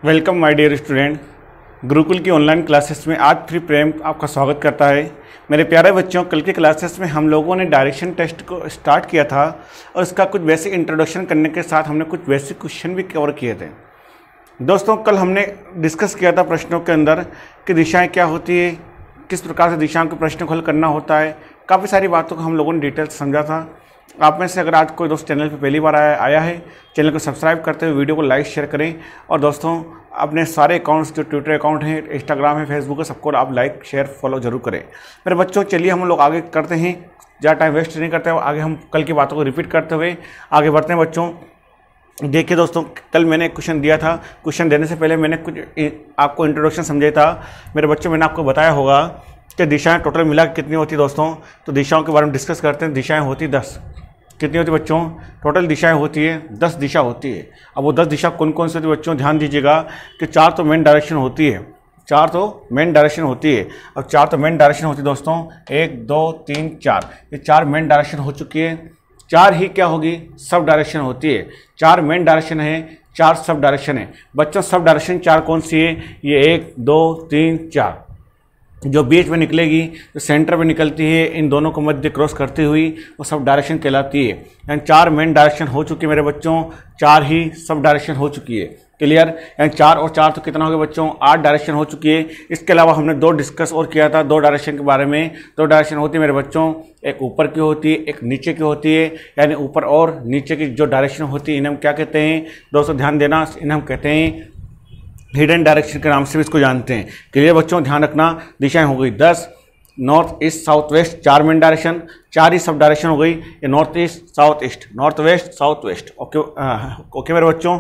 Welcome my dear student. Gurukul की online classes में आज फिर प्रेम आपका स्वागत करता है। मेरे प्यारे बच्चों, कल की क्लासेस में हम लोगों ने डायरेक्शन टेस्ट को स्टार्ट किया था और इसका कुछ बेसिक इंट्रोडक्शन करने के साथ हमने कुछ बेसिक क्वेश्चन भी कवर किए थे। दोस्तों, कल हमने डिस्कस किया था प्रश्नों के अंदर कि दिशाएँ क्या होती है, किस प्रकार से दिशाओं के प्रश्न को हल करना होता है। काफ़ी सारी बातों को हम लोगों ने डिटेल समझा था। आप में से अगर आज कोई दोस्त चैनल पर पहली बार आया है, चैनल को सब्सक्राइब करते हुए वीडियो को लाइक शेयर करें। और दोस्तों, अपने सारे अकाउंट्स जो ट्विटर अकाउंट हैं, इंस्टाग्राम है, फेसबुक है, सबको आप लाइक शेयर फॉलो जरूर करें। मेरे बच्चों, चलिए हम लोग आगे करते हैं, ज़्यादा टाइम वेस्ट नहीं करते हैं। आगे हम कल की बातों को रिपीट करते हुए आगे बढ़ते हैं। बच्चों देखिए दोस्तों, कल मैंने एक क्वेश्चन दिया था। क्वेश्चन देने से पहले मैंने कुछ आपको इंट्रोडक्शन समझाया था। मेरे बच्चों, मैंने आपको बताया होगा कि दिशाएँ टोटल मिला कितनी होती है। दोस्तों, तो दिशाओं के बारे में डिस्कस करते हैं। दिशाएँ होती 10। कितनी होती है बच्चों? टोटल दिशाएं होती है 10 दिशा होती है। अब वो 10 दिशा कौन कौन सी होती है बच्चों? ध्यान दीजिएगा कि 4 तो मेन डायरेक्शन होती है। 4 तो मेन डायरेक्शन होती है। अब 4 तो मेन डायरेक्शन होती है दोस्तों, 1 2 3 4। ये 4 मेन डायरेक्शन हो चुकी है। 4 ही क्या होगी? सब डायरेक्शन होती है। 4 मेन डायरेक्शन है, 4 सब डायरेक्शन है। बच्चों, सब डायरेक्शन 4 कौन सी है? ये 1 2 3 4। जो बीच में निकलेगी, जो सेंटर में निकलती है, इन दोनों को मध्य क्रॉस करती हुई, वो सब डायरेक्शन कहलाती है। यानी 4 मेन डायरेक्शन हो चुकी है मेरे बच्चों, 4 ही सब डायरेक्शन हो चुकी है। क्लियर? यानी 4 और 4 तो कितना हो गया बच्चों? 8 डायरेक्शन हो चुकी है। इसके अलावा हमने 2 डिस्कस और किया था 2 डायरेक्शन के बारे में। 2 डायरेक्शन होती है मेरे बच्चों, एक ऊपर की होती है, एक नीचे की होती है। यानी ऊपर और नीचे की जो डायरेक्शन होती है, इन्हें हम क्या कहते हैं दोस्तों? ध्यान देना, इन्हें हम कहते हैं हिडन डायरेक्शन के नाम से भी इसको जानते हैं। क्लियर बच्चों? ध्यान रखना, दिशाएं हो गई 10। North east south waste 4 main direction, 4 ही सब डायरेक्शन हो गई। ये north east south east, north west south west. Okay मेरे बच्चों,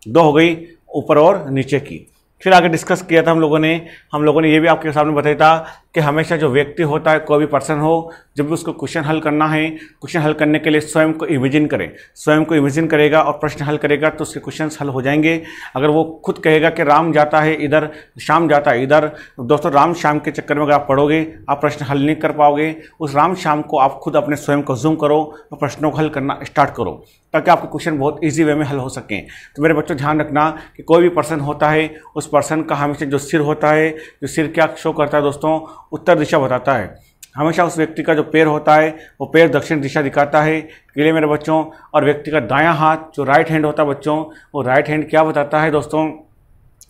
2 हो गई ऊपर और नीचे की। फिर आगे डिस्कस किया था हम लोगों ने ये भी आपके सामने बताया था कि हमेशा जो व्यक्ति होता है, कोई भी पर्सन हो, जब भी उसको क्वेश्चन हल करना है, क्वेश्चन हल करने के लिए स्वयं को इमेजिन करें। स्वयं को इमेजिन करेगा और प्रश्न हल करेगा तो उसके क्वेश्चन हल हो जाएंगे। अगर वो खुद कहेगा कि राम जाता है इधर, श्याम जाता है इधर, दोस्तों राम श्याम के चक्कर में अगर आप पढ़ोगे, आप प्रश्न हल नहीं कर पाओगे। उस राम श्याम को आप खुद अपने स्वयं को जूम करो और प्रश्नों को हल करना स्टार्ट करो, ताकि आपके क्वेश्चन बहुत ईजी वे में हल हो सकें। तो मेरे बच्चों, ध्यान रखना कि कोई भी पर्सन होता है, उस पर्सन का हमेशा जो सिर होता है, जो सिर क्या शो करता है दोस्तों? उत्तर दिशा बताता है। हमेशा उस व्यक्ति का जो पैर होता है, वो पैर दक्षिण दिशा दिखाता है। क्लियर मेरे बच्चों? और व्यक्ति का दायां हाथ जो राइट हैंड होता है बच्चों, वो राइट हैंड क्या बताता है दोस्तों?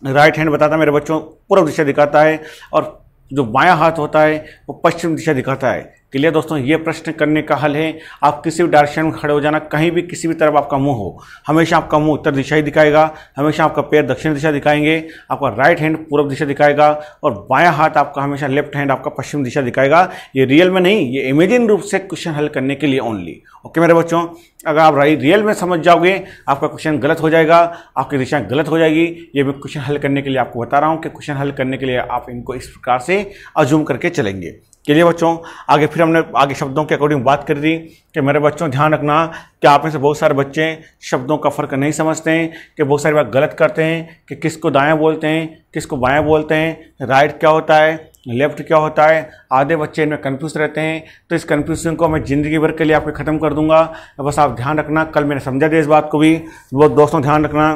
राइट हैंड बताता है मेरे बच्चों, पूर्व दिशा दिखाता है। और जो बायां हाथ होता है, वो पश्चिम दिशा दिखाता है। क्लियर दोस्तों? ये प्रश्न करने का हल है। आप किसी भी डायरेक्शन में खड़े हो जाना, कहीं भी किसी भी तरफ आपका मुंह हो, हमेशा आपका मुंह उत्तर दिशा ही दिखाएगा, हमेशा आपका पैर दक्षिण दिशा दिखाएंगे, आपका राइट हैंड पूर्व दिशा दिखाएगा और बायां हाथ आपका हमेशा लेफ्ट हैंड आपका पश्चिम दिशा दिखाएगा। ये रियल में नहीं, ये इमेजिन रूप से क्वेश्चन हल करने के लिए ओनली। ओके मेरे बच्चों, अगर आप रियल में समझ जाओगे, आपका क्वेश्चन गलत हो जाएगा, आपकी दिशा गलत हो जाएगी। ये मैं क्वेश्चन हल करने के लिए आपको बता रहा हूँ कि क्वेश्चन हल करने के लिए आप इनको इस प्रकार से अज्यूम करके चलेंगे। चलिए बच्चों, आगे फिर हमने आगे शब्दों के अकॉर्डिंग बात कर दी कि मेरे बच्चों ध्यान रखना कि आप में से बहुत सारे बच्चे शब्दों का फ़र्क नहीं समझते हैं, कि बहुत सारी बात गलत करते हैं कि किसको दायां बोलते हैं, किसको बायां बोलते हैं, राइट क्या होता है, लेफ्ट क्या होता है। आधे बच्चे इनमें कन्फ्यूज रहते हैं। तो इस कन्फ्यूजन को मैं ज़िंदगी भर के लिए आपको ख़त्म कर दूंगा। बस आप ध्यान रखना, कल मैंने समझा दिया इस बात को भी। वो दोस्तों ध्यान रखना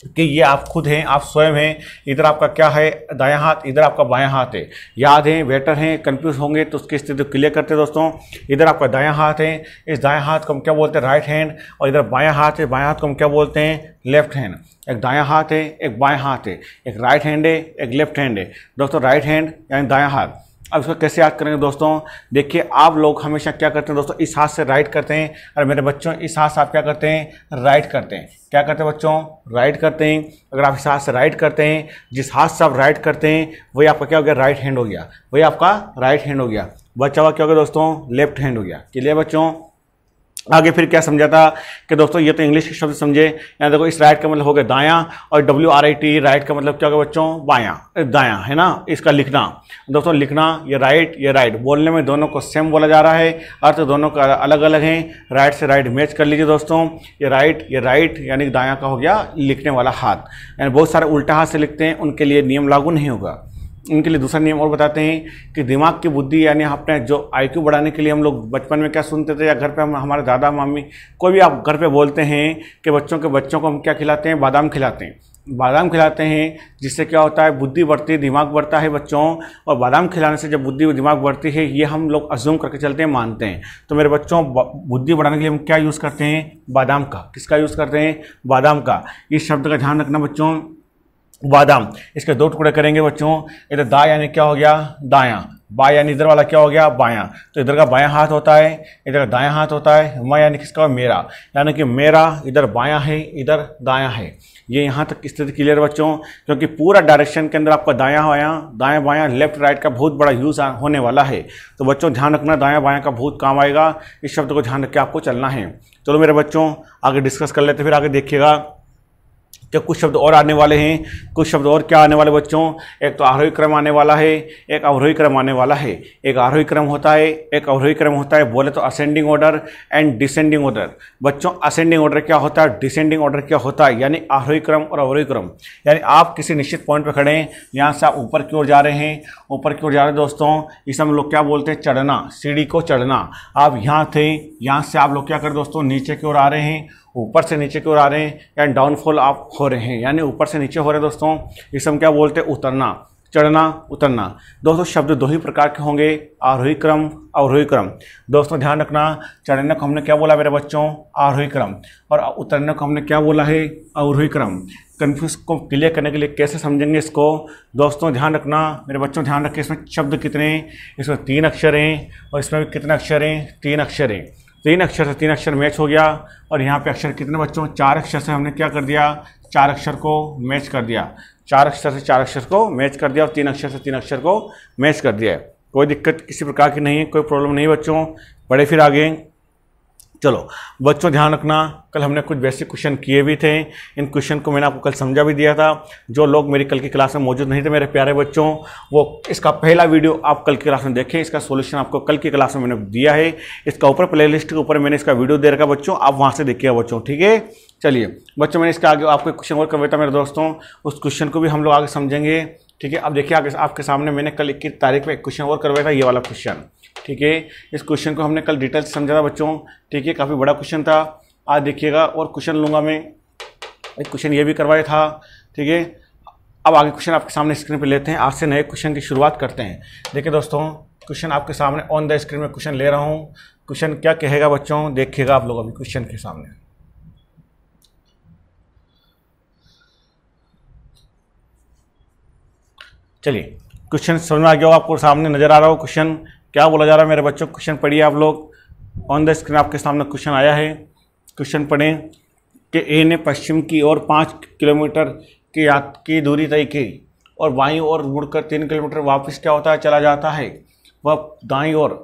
कि ये आप खुद हैं, आप स्वयं हैं। इधर आपका क्या है? दायां हाथ, इधर आपका बायां हाथ है। याद है, बेटर हैं, कंफ्यूज होंगे तो उसकी स्थिति क्लियर करते हैं दोस्तों। इधर आपका दायां हाथ है, इस दायां हाथ को हम क्या बोलते हैं? Right hand. और इधर बायां हाथ है, बायां हाथ को हम क्या बोलते हैं? Left hand. एक दायां हाथ है, एक बायां हाथ है, एक राइट हैंड है, एक लेफ्ट हैंड है। दोस्तों राइट हैंड यानी दायां हाथ। अब इसको कैसे याद करेंगे दोस्तों? देखिए, आप लोग हमेशा क्या करते हैं दोस्तों? इस हाथ से राइट करते हैं। और मेरे बच्चों, इस हाथ से आप क्या करते हैं? राइट करते हैं। क्या करते हैं बच्चों? राइट करते हैं। अगर आप इस हाथ से राइट करते हैं, जिस हाथ से आप राइट करते हैं, वही आपका क्या हो गया? राइट हैंड हो गया। वही आपका राइट हैंड हो गया। बच्चा हुआ क्या हो गया दोस्तों? लेफ्ट हैंड हो गया। क्लियर बच्चों? आगे फिर क्या समझा था कि दोस्तों ये तो इंग्लिश के शब्द समझे। यहाँ देखो, इस राइट का मतलब हो गया दायां, और WRIT राइट का मतलब क्या होगा बच्चों? बायां, दायां है ना। इसका लिखना दोस्तों, लिखना ये राइट, बोलने में दोनों को सेम बोला जा रहा है, अर्थ दोनों का अलग अलग है। राइट से राइट मैच कर लीजिए दोस्तों। ये राइट यानी दायां का हो गया लिखने वाला हाथ। यानी बहुत सारे उल्टा हाथ से लिखते हैं, उनके लिए नियम लागू नहीं होगा। इनके लिए दूसरा नियम और बताते हैं कि दिमाग की बुद्धि यानी अपने जो IQ बढ़ाने के लिए हम लोग बचपन में क्या सुनते थे, या घर पे हम हमारे दादा मम्मी कोई भी आप घर पे बोलते हैं कि बच्चों को हम क्या खिलाते हैं? बादाम खिलाते हैं। बादाम खिलाते हैं, जिससे क्या होता है बुद्धि बढ़ती है, दिमाग बढ़ता है बच्चों। और बादाम खिलाने से जब बुद्धि और दिमाग बढ़ती है, ये हम लोग अज्यूम करके चलते हैं, मानते हैं। तो मेरे बच्चों बुद्धि बढ़ाने के लिए हम क्या यूज़ करते हैं? बादाम का। किसका यूज़ करते हैं? बादाम का। इस शब्द का ध्यान रखना बच्चों, बादाम। इसके 2 टुकड़े करेंगे बच्चों। इधर दा यानी क्या हो गया? दायां। बा यानी इधर वाला क्या हो गया? बायां। तो इधर का बायां हाथ होता है, इधर का दायां हाथ होता है। म यानी किसका? मेरा। यानी कि मेरा इधर बायां है, इधर दायां है। ये यहाँ तक स्थिति क्लियर बच्चों, क्योंकि पूरा डायरेक्शन के अंदर आपका दायां बायां, दायां बायां, लेफ्ट राइट का बहुत बड़ा यूज होने वाला है। तो बच्चों ध्यान रखना, दायां बायां का बहुत काम आएगा। इस शब्द को ध्यान रख के आपको चलना है। चलो मेरे बच्चों आगे डिस्कस कर लेते, फिर आगे देखिएगा कि कुछ शब्द और आने वाले हैं। कुछ शब्द और क्या आने वाले बच्चों? एक तो आरोही क्रम आने वाला है, एक अवरोही क्रम आने वाला है। एक आरोही क्रम होता है, एक अवरोही क्रम होता है। बोले तो ascending order and descending order. बच्चों असेंडिंग ऑर्डर क्या होता है, डिसेंडिंग ऑर्डर क्या होता है? यानी आरोही क्रम और अवरोही क्रम। यानी आप किसी निश्चित पॉइंट पर खड़े हैं, यहाँ से आप ऊपर की ओर जा रहे हैं, ऊपर की ओर जा रहे हैं दोस्तों, इसे हम लोग क्या बोलते हैं? चढ़ना, सीढ़ी को चढ़ना। आप यहाँ थे, यहाँ से आप लोग क्या कर दोस्तों? नीचे की ओर आ रहे हैं, ऊपर से नीचे की ओर आ रहे हैं, यानी डाउनफॉल आप हो रहे हैं, यानी ऊपर से नीचे हो रहे हैं दोस्तों। इसे हम क्या बोलते हैं? उतरना, चढ़ना, उतरना। दोस्तों शब्द 2 ही प्रकार के होंगे, आरोही क्रम, अवरोही क्रम। दोस्तों ध्यान रखना, चढ़ने को हमने क्या बोला मेरे बच्चों? आरोही क्रम। और उतरने को हमने क्या बोला है? अवरोही क्रम। कन्फ्यूज को क्लियर करने के लिए कैसे समझेंगे इसको? दोस्तों ध्यान रखना मेरे बच्चों, ध्यान रखिए। इसमें शब्द कितने हैं? इसमें 3 अक्षर हैं, और इसमें भी कितने अक्षर हैं? 3 अक्षर हैं। 3 अक्षर से 3 अक्षर मैच हो गया। और यहाँ पे अक्षर कितने बच्चों? 4 अक्षर से हमने क्या कर दिया? 4 अक्षर को मैच कर दिया। 4 अक्षर से 4 अक्षर को मैच कर दिया, और 3 अक्षर से 3 अक्षर को मैच कर दिया है। कोई दिक्कत किसी प्रकार की नहीं है, कोई प्रॉब्लम नहीं बच्चों। बढ़े फिर आगे। चलो बच्चों ध्यान रखना, कल हमने कुछ बेसिक क्वेश्चन किए भी थे। इन क्वेश्चन को मैंने आपको कल समझा भी दिया था। जो लोग मेरी कल की क्लास में मौजूद नहीं थे मेरे प्यारे बच्चों, वो इसका पहला वीडियो आप कल की क्लास में देखें। इसका सॉल्यूशन आपको कल की क्लास में मैंने दिया है। इसका ऊपर प्लेलिस्ट के ऊपर मैंने इसका वीडियो दे रखा बच्चों, आप वहाँ से देखिएगा बच्चों, ठीक है। चलिए बच्चों, मैंने इसका आगे आपको क्वेश्चन और करवाया था मेरे दोस्तों, उस क्वेश्चन को भी हम लोग आगे समझेंगे, ठीक है। अब देखिए आगे आपके सामने मैंने कल 21 तारीख में एक क्वेश्चन और करवाया था, ये वाला क्वेश्चन, ठीक है। इस क्वेश्चन को हमने कल डिटेल से समझा था बच्चों, ठीक है। काफ़ी बड़ा क्वेश्चन था। आज देखिएगा और क्वेश्चन लूँगा मैं। एक क्वेश्चन ये भी करवाया था, ठीक है। अब आगे क्वेश्चन आपके सामने स्क्रीन पे लेते हैं। आज से नए क्वेश्चन की शुरुआत करते हैं। देखिए दोस्तों, क्वेश्चन आपके सामने ऑन द स्क्रीन में क्वेश्चन ले रहा हूँ। क्वेश्चन क्या कहेगा बच्चों, देखिएगा आप लोग अभी क्वेश्चन के सामने। चलिए क्वेश्चन समझ में आ गया होगा, आपको सामने नजर आ रहा हो क्वेश्चन क्या बोला जा रहा है मेरे बच्चों। क्वेश्चन पढ़िए आप लोग, ऑन द स्क्रीन आपके सामने क्वेश्चन आया है। क्वेश्चन पढ़ें कि ए ने पश्चिम की ओर 5 किलोमीटर की दूरी तय की और बाईं ओर मुड़कर 3 किलोमीटर वापस क्या होता है, चला जाता है। वह दाईं ओर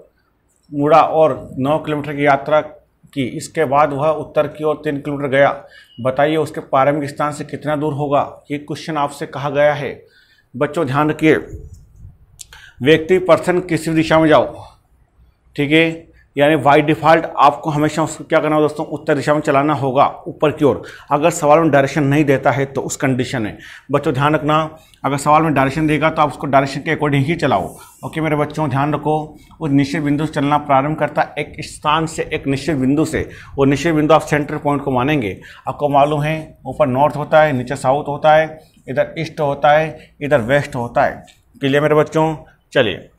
मुड़ा और 9 किलोमीटर की यात्रा की। इसके बाद वह उत्तर की ओर 3 किलोमीटर गया। बताइए उसके प्रारंभिक स्थान से कितना दूर होगा। ये क्वेश्चन आपसे कहा गया है। बच्चों ध्यान रखिए, व्यक्ति पर्सन किसी भी दिशा में जाओ, ठीक है, यानी बाय डिफ़ॉल्ट आपको हमेशा उसको क्या करना होगा दोस्तों, उत्तर दिशा में चलाना होगा, ऊपर की ओर। अगर सवाल में डायरेक्शन नहीं देता है तो उस कंडीशन में बच्चों ध्यान रखना, अगर सवाल में डायरेक्शन देगा तो आप उसको डायरेक्शन के अकॉर्डिंग ही चलाओ। ओके मेरे बच्चों ध्यान रखो, उस निश्चित बिंदु से चलना प्रारंभ करता है, एक स्थान से, एक निश्चित बिंदु से। वो निश्चित बिंदु आप सेंटर पॉइंट को मानेंगे। आपको मालूम है ऊपर नॉर्थ होता है, नीचे साउथ होता है, इधर ईस्ट होता है, इधर वेस्ट होता है। क्लियर मेरे बच्चों। चलिए,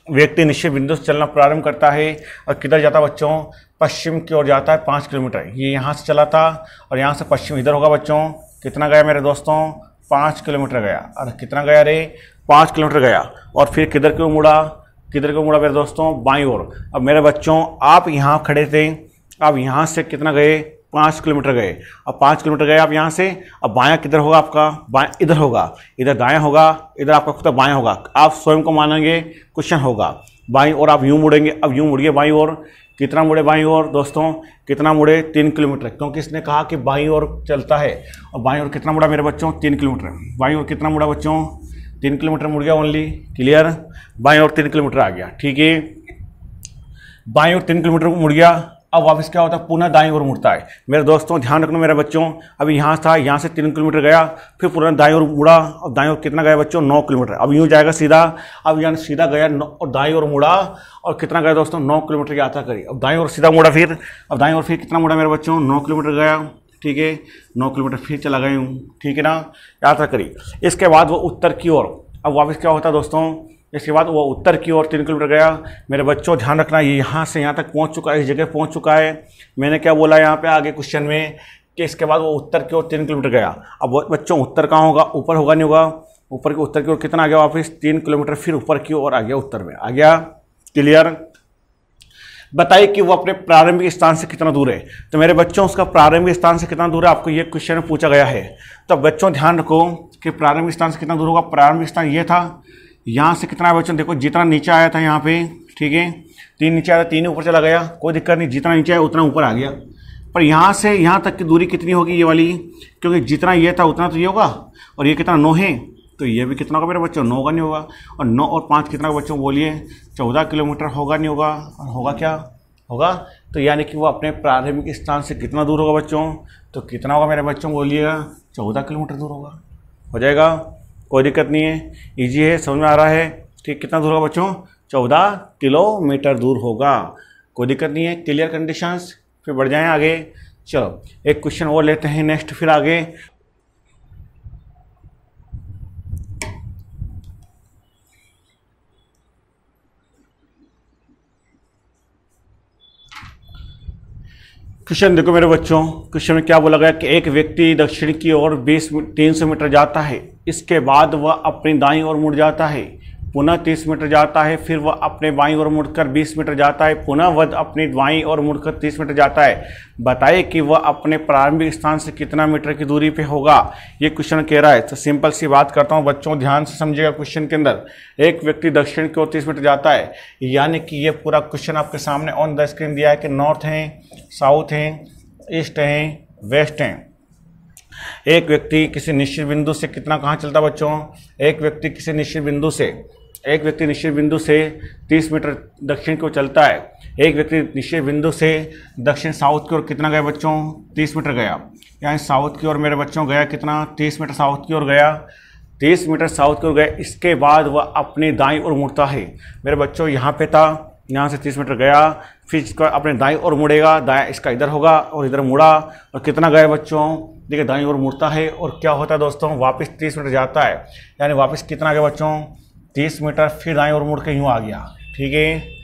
व्यक्ति निश्चित बिंदु से चलना प्रारंभ करता है और किधर जाता है बच्चों, पश्चिम की ओर जाता है 5 किलोमीटर। ये यहाँ से चला था और यहाँ से पश्चिम इधर होगा बच्चों। कितना गया मेरे दोस्तों, 5 किलोमीटर गया। और कितना गया रे, 5 किलोमीटर गया। और फिर किधर क्यों मुड़ा, किधर क्यों मुड़ा मेरे दोस्तों, बाईं ओर। अब मेरे बच्चों आप यहाँ खड़े थे, अब यहाँ से कितना गए, 5 किलोमीटर गए। अब 5 किलोमीटर गए आप यहाँ से। अब बायां किधर होगा आपका, बायां इधर होगा, इधर दायां होगा, इधर आपका खुद बायां होगा। आप स्वयं को मानेंगे, क्वेश्चन होगा बाईं ओर आप यूं मुड़ेंगे। अब यूं मुड़िए बाईं ओर। कितना मुड़े बाईं ओर दोस्तों, कितना मुड़े, 3 किलोमीटर, क्योंकि इसने कहा कि बाईं ओर चलता है। और बाईं ओर कितना मुड़ा मेरे बच्चों, 3 किलोमीटर। बाईं ओर कितना मुड़ा बच्चों, 3 किलोमीटर मुड़ गया ओनली। क्लियर, बाईं ओर 3 किलोमीटर आ गया, ठीक है। बाईं ओर 3 किलोमीटर मुड़ गया। अब वापस क्या होता है, पुनः दाईं ओर मुड़ता है। मेरे दोस्तों ध्यान रखना मेरे बच्चों, अभी यहाँ था, यहाँ से 3 किलोमीटर गया, फिर पुनः दाईं ओर मुड़ा और दाईं ओर कितना गया बच्चों, 9 किलोमीटर। अब यूँ जाएगा सीधा। अब यहाँ सीधा गया और दाईं ओर मुड़ा और कितना गया दोस्तों, 9 किलोमीटर की यात्रा करी। अब दाईं ओर सीधा मुड़ा, फिर अब दाईं ओर फिर कितना मुड़ा मेरे बच्चों, 9 किलोमीटर गया। ठीक है, 9 किलोमीटर फिर चला गया हूँ, ठीक है ना, याद करिए। इसके बाद वो उत्तर की ओर, अब वापस क्या होता है दोस्तों, इसके बाद वो उत्तर की ओर 3 किलोमीटर गया। मेरे बच्चों ध्यान रखना, ये यहाँ से यहाँ तक पहुँच चुका है, इस जगह पहुँच चुका है। मैंने क्या बोला यहाँ पे आगे क्वेश्चन में कि इसके बाद वो उत्तर की ओर 3 किलोमीटर गया। अब वो बच्चों उत्तर कहाँ होगा, ऊपर होगा नहीं होगा, ऊपर के उत्तर की ओर कितना आ गया, वापस 3 किलोमीटर फिर ऊपर की ओर आ गया, उत्तर में आ गया। क्लियर। बताइए कि वो अपने प्रारंभिक स्थान से कितना दूर है। तो मेरे बच्चों उसका प्रारंभिक स्थान से कितना दूर है, आपको ये क्वेश्चन में पूछा गया है। तो बच्चों ध्यान रखो कि प्रारंभिक स्थान से कितना दूर होगा। प्रारंभिक स्थान ये था, यहाँ से कितना है बच्चों, देखो जितना नीचे आया था यहाँ पे, ठीक है, 3 नीचे आया था, 3 ऊपर चला गया, कोई दिक्कत नहीं, जितना नीचे आया उतना ऊपर आ गया। पर यहाँ से यहाँ तक की दूरी कितनी होगी ये वाली, क्योंकि जितना ये था उतना तो ये होगा, और ये कितना 9 है, तो ये भी कितना होगा मेरे बच्चों, 9 का नहीं होगा। और 9 और 5 कितना होगा बच्चों, बोलिए 14 किलोमीटर होगा नहीं होगा, और होगा क्या होगा, तो यानी कि वो अपने प्रारंभिक स्थान से कितना दूर होगा बच्चों, तो कितना होगा मेरे बच्चों, बोलिएगा 14 किलोमीटर दूर होगा। हो जाएगा, कोई दिक्कत नहीं है, इजी है, समझ में आ रहा है, ठीक। कितना दूर होगा बच्चों, 14 किलोमीटर दूर होगा, कोई दिक्कत नहीं है। क्लियर कंडीशंस, फिर बढ़ जाएं आगे। चलो एक क्वेश्चन और लेते हैं नेक्स्ट, फिर आगे। क्वेश्चन देखो मेरे बच्चों, क्वेश्चन में क्या बोला गया कि एक व्यक्ति दक्षिण की ओर 300 मीटर जाता है, इसके बाद वह अपनी दाईं ओर मुड़ जाता है, पुनः 30 मीटर जाता है, फिर वह अपने बाईं ओर मुड़कर 20 मीटर जाता है, पुनः वह अपनी बाईं ओर मुड़कर 30 मीटर जाता है। बताइए कि वह अपने प्रारंभिक स्थान से कितना मीटर की दूरी पे होगा, ये क्वेश्चन कह रहा है। तो सिंपल सी बात करता हूँ बच्चों, ध्यान से समझिएगा। क्वेश्चन के अंदर एक व्यक्ति दक्षिण की ओर 30 मीटर जाता है, यानी कि ये पूरा क्वेश्चन आपके सामने ऑन द स्क्रीन दिया है कि नॉर्थ हैं, साउथ हैं, ईस्ट हैं, वेस्ट हैं। एक व्यक्ति किसी निश्चित बिंदु से कितना कहाँ चलता है बच्चों, एक व्यक्ति किसी निश्चित बिंदु से 30 मीटर दक्षिण की ओर चलता है। एक व्यक्ति निश्चित बिंदु से दक्षिण साउथ की ओर कितना गया बच्चों, 30 मीटर गया। यानी साउथ की ओर मेरे बच्चों गया कितना, 30 मीटर साउथ की ओर गया, 30 मीटर साउथ की ओर गया। इसके बाद वह अपने दाईं ओर मुड़ता है। मेरे बच्चों यहाँ पे था, यहाँ से 30 मीटर गया, फिर इसका अपने दाईं ओर मुड़ेगा, दाएं इसका इधर होगा और इधर मुड़ा, और कितना गया बच्चों, देखिए दाईं ओर मुड़ता है, और क्या होता है दोस्तों, वापस 30 मीटर जाता है। यानी वापस कितना गया बच्चों, 30 मीटर, फिर दाईं ओर मुड़ के यूँ आ गया, ठीक है।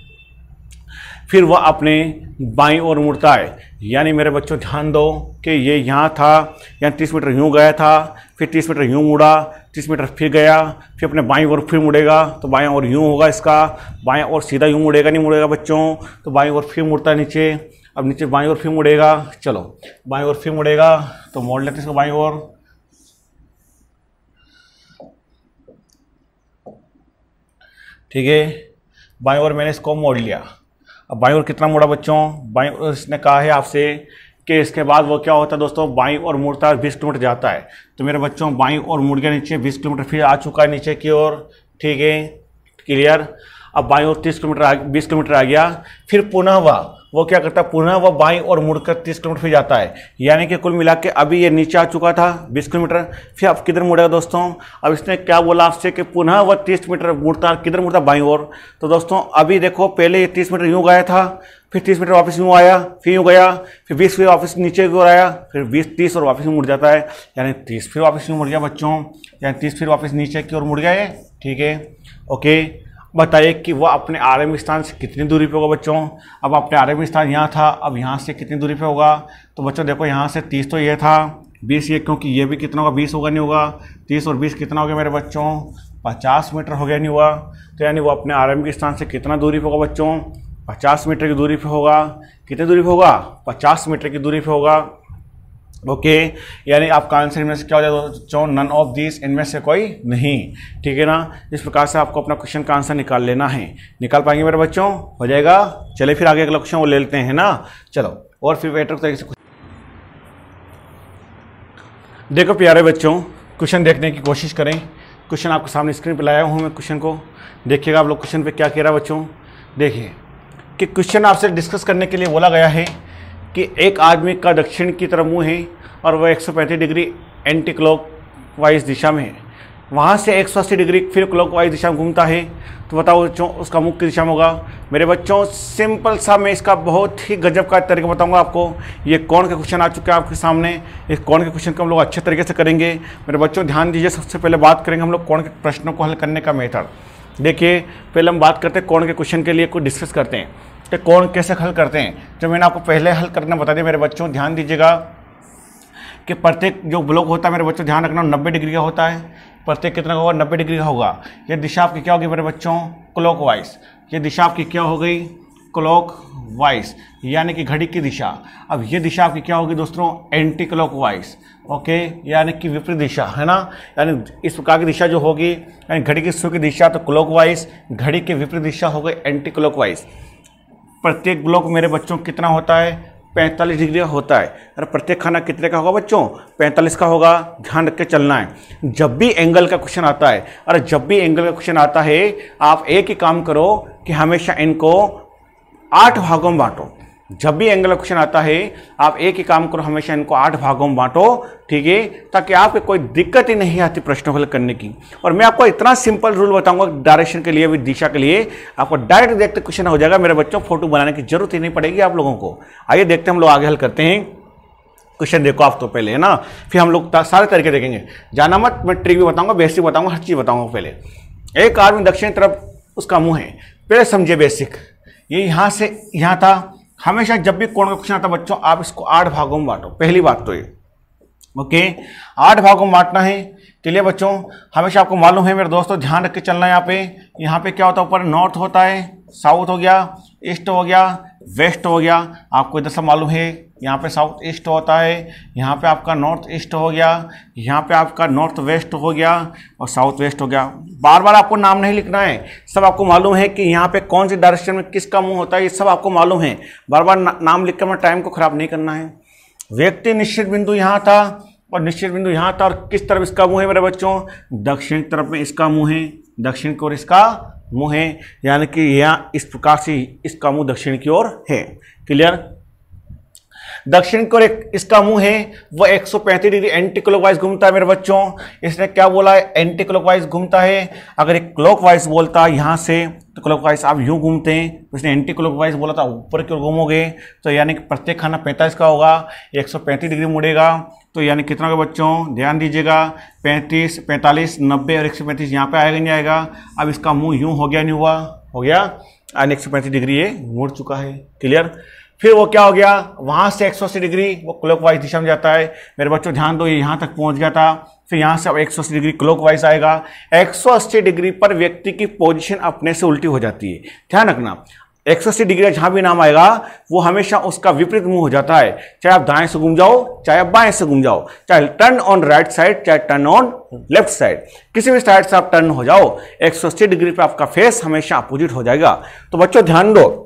फिर वह अपने बाईं ओर मुड़ता है। यानी मेरे बच्चों ध्यान दो कि ये यहाँ था, यहाँ 30 मीटर यूँ गया था, फिर 30 मीटर यूँ मुड़ा, 30 मीटर फिर गया, फिर अपने बाईं ओर फिर मुड़ेगा, तो बाईं ओर यूँ होगा इसका, बाईं ओर सीधा यूँ मुड़ेगा, नहीं मुड़ेगा बच्चों, तो बाईं ओर फिर मुड़ता है नीचे। अब नीचे बाईं ओर फिर मुड़ेगा, चलो बाईं ओर फिर मुड़ेगा, तो मोड़ लेते हैं इसको बाईं ओर, ठीक है। बाईं ओर मैंने इसको मोड़ लिया। अब बाईं ओर कितना मुड़ा बच्चों, बाईं ओर इसने कहा है आपसे कि इसके बाद वो क्या होता है दोस्तों, बाईं ओर मुड़ता है, 20 किलोमीटर जाता है। तो मेरे बच्चों बाईं ओर मुड़ गया नीचे, 20 किलोमीटर फिर आ चुका है नीचे की ओर, ठीक है, क्लियर। अब बाईं ओर 20 किलोमीटर आ गया, फिर पुनः वो क्या करता है, पुनः वह बाईं ओर मुड़कर 30 किलोमीटर फिर जाता है। यानी कि कुल मिला के अभी ये नीचे आ चुका था 20 किलोमीटर, फिर अब किधर मुड़ेगा दोस्तों, अब इसने क्या बोला आपसे कि पुनः वह 30 मीटर मुड़ता, किधर मुड़ता, बाईं ओर। तो दोस्तों अभी देखो, पहले ये 30 मीटर यूँ गया था, फिर 30 मीटर वापस यूँ आया, फिर यूँ गया, फिर 20 फिर वापस नीचे की ओर आया, फिर 20-30 और वापस यूँ मुड़ जाता है। यानी 30 फिर वापस यूँ मुड़ गया बच्चों, यानी 30 फिर वापस नीचे की ओर मुड़ गया है, ठीक है, ओके। बताइए कि वह अपने आरंभिक स्थान से कितनी दूरी पे होगा बच्चों। अब अपने आरंभिक स्थान यहाँ था, अब यहाँ से कितनी दूरी पे होगा, तो बच्चों देखो यहाँ से 30 तो ये था, 20 ये, क्योंकि ये भी कितना होगा, 20 होगा नहीं होगा, 30 और 20 कितना हो गया मेरे बच्चों, 50 मीटर हो गया नहीं हुआ। तो यानी वो अपने आरंभिक स्थान से कितना दूरी पे होगा बच्चों, 50 मीटर की दूरी पे होगा। कितनी दूरी पे होगा, 50 मीटर की दूरी पे होगा, ओके। यानी आपका आंसर इनमें से क्या हो जाएगा बच्चों, नन ऑफ दिस, इनमें से कोई नहीं, ठीक है ना। इस प्रकार से आपको अपना क्वेश्चन का आंसर निकाल लेना है। निकाल पाएंगे मेरे बच्चों, हो जाएगा। चलिए फिर आगे अगला क्वेश्चन वो ले लेते हैं ना, चलो। और फिर बेटर तरीके से देखो प्यारे बच्चों, क्वेश्चन देखने की कोशिश करें। क्वेश्चन आपके सामने स्क्रीन पर लाया हूँ मैं, क्वेश्चन को देखिएगा आप लोग। क्वेश्चन पे क्या कह रहा है बच्चों, देखिए कि क्वेश्चन आपसे डिस्कस करने के लिए बोला गया है कि एक आदमी का दक्षिण की तरफ मुंह है और वह 135 डिग्री एंटी क्लॉक वाइज दिशा में है। वहाँ से 180 डिग्री फिर क्लॉकवाइज दिशा में घूमता है, तो बताओ बच्चों उसका मुख किस दिशा में होगा। मेरे बच्चों सिंपल सा मैं इसका बहुत ही गजब का तरीका बताऊंगा आपको। ये कोण के क्वेश्चन आ चुके हैं आपके सामने, इस कोण के क्वेश्चन को हम लोग अच्छे तरीके से करेंगे। मेरे बच्चों ध्यान दीजिए, सबसे पहले बात करेंगे हम लोग कोण के प्रश्नों को हल करने का मेथड। देखिए पहले हम बात करते हैं कोण के क्वेश्चन के लिए कुछ डिस्कस करते हैं कि कोण कैसे हल करते हैं। जो मैंने आपको पहले हल करना बता दिया मेरे बच्चों, ध्यान दीजिएगा कि प्रत्येक जो ब्लॉक होता है मेरे बच्चों ध्यान रखना 90 डिग्री का होता है। प्रत्येक कितना होगा, 90 डिग्री का होगा। ये दिशा आपकी क्या होगी मेरे बच्चों, क्लॉकवाइज। ये दिशा आपकी क्या हो गई, क्लॉकवाइज, यानी कि घड़ी की दिशा। अब ये दिशा आपकी क्या होगी दोस्तों, एंटी क्लॉकवाइज। ओके, यानी कि विपरीत दिशा है ना, यानी इस प्रकार की दिशा जो होगी, यानी घड़ी की सुई की दिशा तो क्लॉकवाइज, घड़ी की विपरीत दिशा हो गई एंटी क्लॉकवाइज। प्रत्येक ब्लॉक मेरे बच्चों कितना होता है, 45 डिग्री का होता है। और प्रत्येक खाना कितने का होगा बच्चों, 45 का होगा। ध्यान रख के चलना है। जब भी एंगल का क्वेश्चन आता है, और जब भी एंगल का क्वेश्चन आता है, आप एक ही काम करो कि हमेशा इनको 8 भागों में बांटो। जब भी एंगल का क्वेश्चन आता है, आप एक ही काम करो, हमेशा इनको 8 भागों में बांटो, ठीक है, ताकि आपको कोई दिक्कत ही नहीं आती प्रश्नों को हल करने की। और मैं आपको इतना सिंपल रूल बताऊंगा डायरेक्शन के लिए भी, दिशा के लिए, आपको डायरेक्ट देखते क्वेश्चन हो जाएगा मेरे बच्चों। फोटो बनाने की जरूरत ही नहीं पड़ेगी आप लोगों को। आइए देखते हैं हम लोग आगे हल करते हैं। क्वेश्चन देखो आप तो पहले, है ना, फिर हम लोग सारे तरीके देखेंगे। जाना मत, मैं ट्रिक भी बताऊंगा, बेसिक बताऊंगा, हर चीज बताऊंगा। पहले एक आदमी दक्षिण तरफ उसका मुंह है, पहले समझिए बेसिक। ये यहां से यहां था। हमेशा जब भी कोण का क्वेश्चन आता बच्चों, आप इसको 8 भागों में बांटो। पहली बात तो ये, ओके, 8 भागों में बांटना है। चलिए बच्चों, हमेशा आपको मालूम है मेरे दोस्तों, ध्यान रख के चलना है। यहाँ पे क्या होता है, ऊपर नॉर्थ होता है, साउथ हो गया, ईस्ट हो गया, वेस्ट हो गया। आपको इधर से मालूम है, यहाँ पे साउथ ईस्ट होता है, यहाँ पे आपका नॉर्थ ईस्ट हो गया, यहाँ पे आपका नॉर्थ वेस्ट हो गया, और साउथ वेस्ट हो गया। बार बार आपको नाम नहीं लिखना है, सब आपको मालूम है कि यहाँ पे कौन सी डायरेक्शन में किसका मुंह होता है, ये सब आपको मालूम है। बार बार नाम लिख कर मैं टाइम को खराब नहीं करना है। व्यक्ति निश्चित बिंदु यहाँ था और निश्चित बिंदु यहाँ था, और किस तरफ इसका मुंह है मेरे बच्चों, दक्षिण तरफ में इसका मुंह है, दक्षिण की ओर इसका मुंह है, यानी कि यहाँ इस प्रकार से इसका मुंह दक्षिण की ओर है। क्लियर, दक्षिण की ओर इसका मुंह है, वो 135 डिग्री एंटी क्लॉकवाइज घूमता है मेरे बच्चों। इसने क्या बोला है, एंटी क्लॉकवाइज घूमता है। अगर एक क्लॉकवाइज बोलता है यहाँ से, तो क्लॉकवाइज आप यूं घूमते हैं, उसने एंटी क्लॉकवाइज बोला था ऊपर की ओर घूमोगे, तो यानी कि प्रत्येक खाना 45 का होगा, 135 डिग्री मुड़ेगा, तो यानी कितना होगा बच्चों, ध्यान दीजिएगा, 35, 45, 90 और 135 यहाँ पे आएगा नहीं आएगा। अब इसका मुंह यूं हो गया, नहीं हुआ, हो गया, 135 डिग्री ये मुड़ चुका है। क्लियर, फिर वो क्या हो गया, वहां से 180 डिग्री वो क्लॉकवाइज दिशा में जाता है। मेरे बच्चों ध्यान दो, ये यहां तक पहुंच गया था, फिर यहां से अब 180 डिग्री क्लॉकवाइज आएगा। 180 डिग्री पर व्यक्ति की पोजीशन अपने से उल्टी हो जाती है। ध्यान रखना, 180 डिग्री जहां भी नाम आएगा वो हमेशा उसका विपरीत मुंह हो जाता है। चाहे आप दाएं से घूम जाओ, चाहे आप बाएं से घूम जाओ, चाहे टर्न ऑन राइट साइड, चाहे टर्न ऑन लेफ्ट साइड, किसी भी साइड से आप टर्न हो जाओ, 180 डिग्री पर आपका फेस हमेशा अपोजिट हो जाएगा। तो बच्चों ध्यान दो,